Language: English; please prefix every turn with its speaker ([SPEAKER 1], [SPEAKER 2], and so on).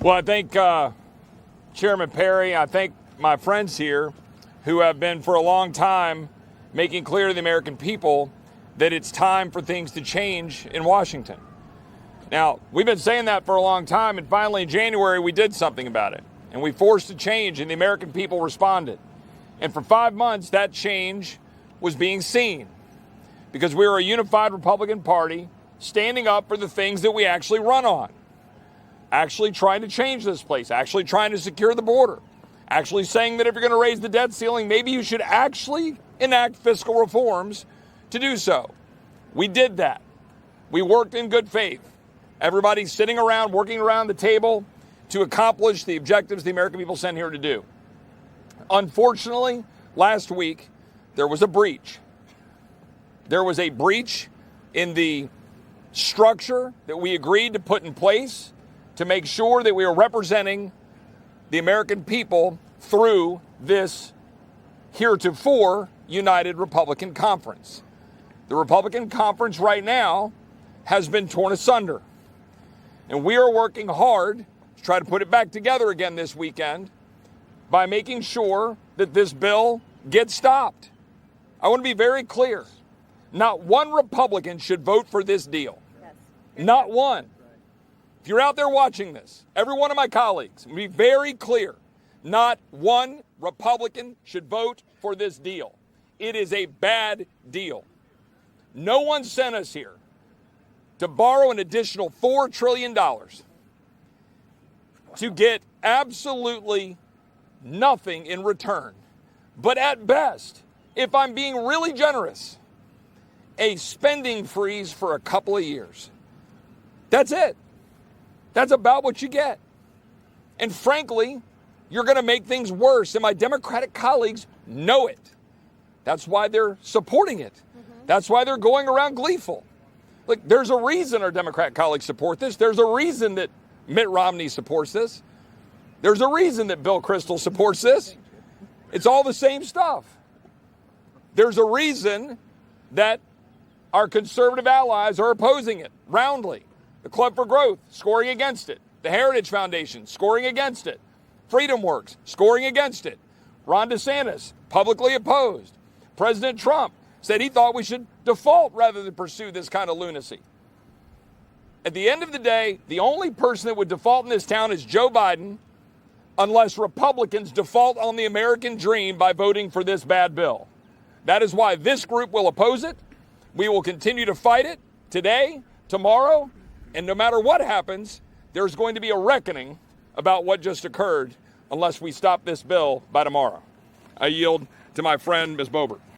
[SPEAKER 1] Well, I thank Chairman Perry. I thank my friends here who have been for a long time making clear to the American people that it's time for things to change in Washington. Now, we've been saying that for a long time, and finally in January we did something about it. And we forced a change, and the American people responded. And for 5 months, that change was being seen because we were a unified Republican Party standing up for the things that we actually run on. Actually trying to change this place, actually trying to secure the border, actually saying that if you're going to raise the debt ceiling, maybe you should actually enact fiscal reforms to do so. We did that. We worked in good faith. Everybody's sitting around, working around the table to accomplish the objectives the American people sent here to do. Unfortunately, last week, there was a breach. There was a breach in the structure that we agreed to put in place to make sure that we are representing the American people through this heretofore United Republican Conference. The Republican Conference right now has been torn asunder. And we are working hard to try to put it back together again this weekend by making sure that this bill gets stopped. I want to be very clear. Not one Republican should vote for this deal. Yes. Not one. If you're out there watching this, every one of my colleagues, be very clear. Not one Republican should vote for this deal. It is a bad deal. No one sent us here to borrow an additional $4 trillion to get absolutely nothing in return. But at best, if I'm being really generous, a spending freeze for a couple of years. That's it. That's about what you get. And frankly, you're going to make things worse. And my Democratic colleagues know it. That's why they're supporting it. That's why they're going around gleeful. Look, there's a reason our Democrat colleagues support this. There's a reason that Mitt Romney supports this. There's a reason that Bill Kristol supports this. It's all the same stuff. There's a reason that our conservative allies are opposing it roundly. The Club for Growth, scoring against it. The Heritage Foundation, scoring against it. Freedom Works, scoring against it. Ron DeSantis, publicly opposed. President Trump said he thought we should default rather than pursue this kind of lunacy. At the end of the day, the only person that would default in this town is Joe Biden, unless Republicans default on the American dream by voting for this bad bill. That is why this group will oppose it. We will continue to fight it today, tomorrow, and no matter what happens, there's going to be a reckoning about what just occurred unless we stop this bill by tomorrow. I yield to my friend, Ms. Boebert.